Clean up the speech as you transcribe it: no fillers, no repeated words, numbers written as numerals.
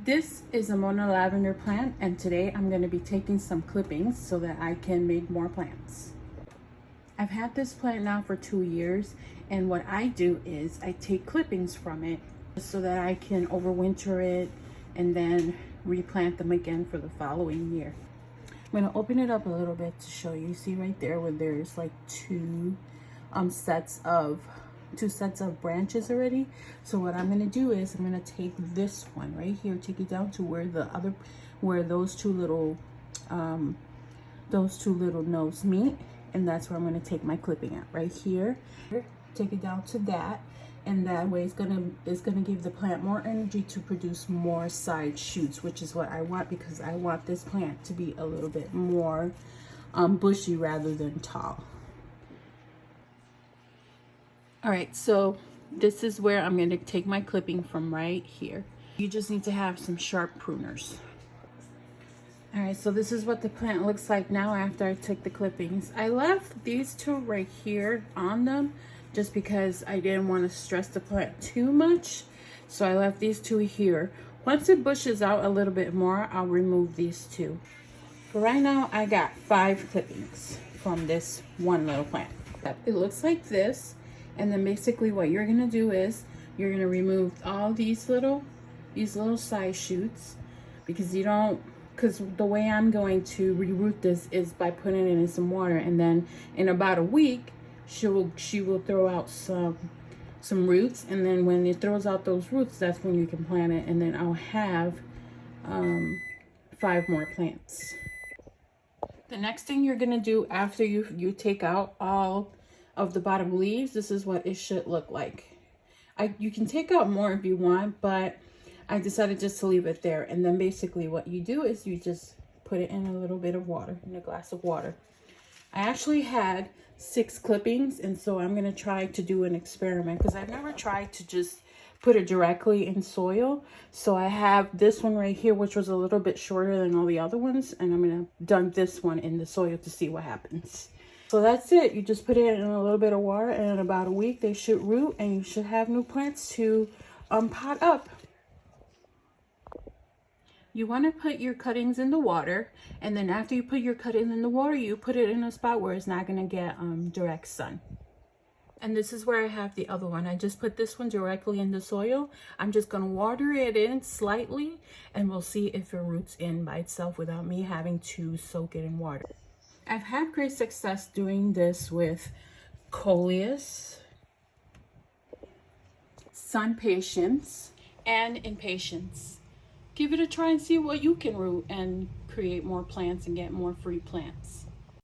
This is a Mona Lavender plant, and today I'm going to be taking some clippings so that I can make more plants. I've had this plant now for 2 years, and what I do is I take clippings from it so that I can overwinter it and then replant them again for the following year. I'm going to open it up a little bit to show you. See right there where there's like two sets of branches already. So what I'm going to do is I'm going to take this one right here, take it down to where those two little nodes meet, and that's where I'm going to take my clipping at, right here. Take it down to that, and that way it's gonna give the plant more energy to produce more side shoots, which is what I want, because I want this plant to be a little bit more bushy rather than tall. All right, so this is where I'm going to take my clipping from, right here. You just need to have some sharp pruners. All right, so this is what the plant looks like now after I took the clippings. I left these two right here on them just because I didn't want to stress the plant too much. So I left these two here. Once it bushes out a little bit more, I'll remove these two. For right now, I got 5 clippings from this one little plant. It looks like this. And then basically what you're gonna do is you're gonna remove all these little side shoots, because the way I'm going to reroot this is by putting it in some water, and then in about a week she will throw out some roots, and then when it throws out those roots, that's when you can plant it, and then I'll have 5 more plants. The next thing you're gonna do after you take out all of the bottom leaves, this is what it should look like. You can take out more if you want, but I decided just to leave it there. And then basically what you do is you just put it in a little bit of water, in a glass of water. I actually had 6 clippings, and so I'm gonna try to do an experiment, because I've never tried to just put it directly in soil. So I have this one right here, which was a little bit shorter than all the other ones, and I'm gonna dunk this one in the soil to see what happens. So that's it. You just put it in a little bit of water, and in about a week they should root, and you should have new plants to pot up. You want to put your cuttings in the water, and then after you put your cuttings in the water, you put it in a spot where it's not going to get direct sun. And this is where I have the other one. I just put this one directly in the soil. I'm just going to water it in slightly, and we'll see if it roots in by itself without me having to soak it in water. I've had great success doing this with coleus, sun patience, and impatience. Give it a try and see what you can root and create more plants and get more free plants.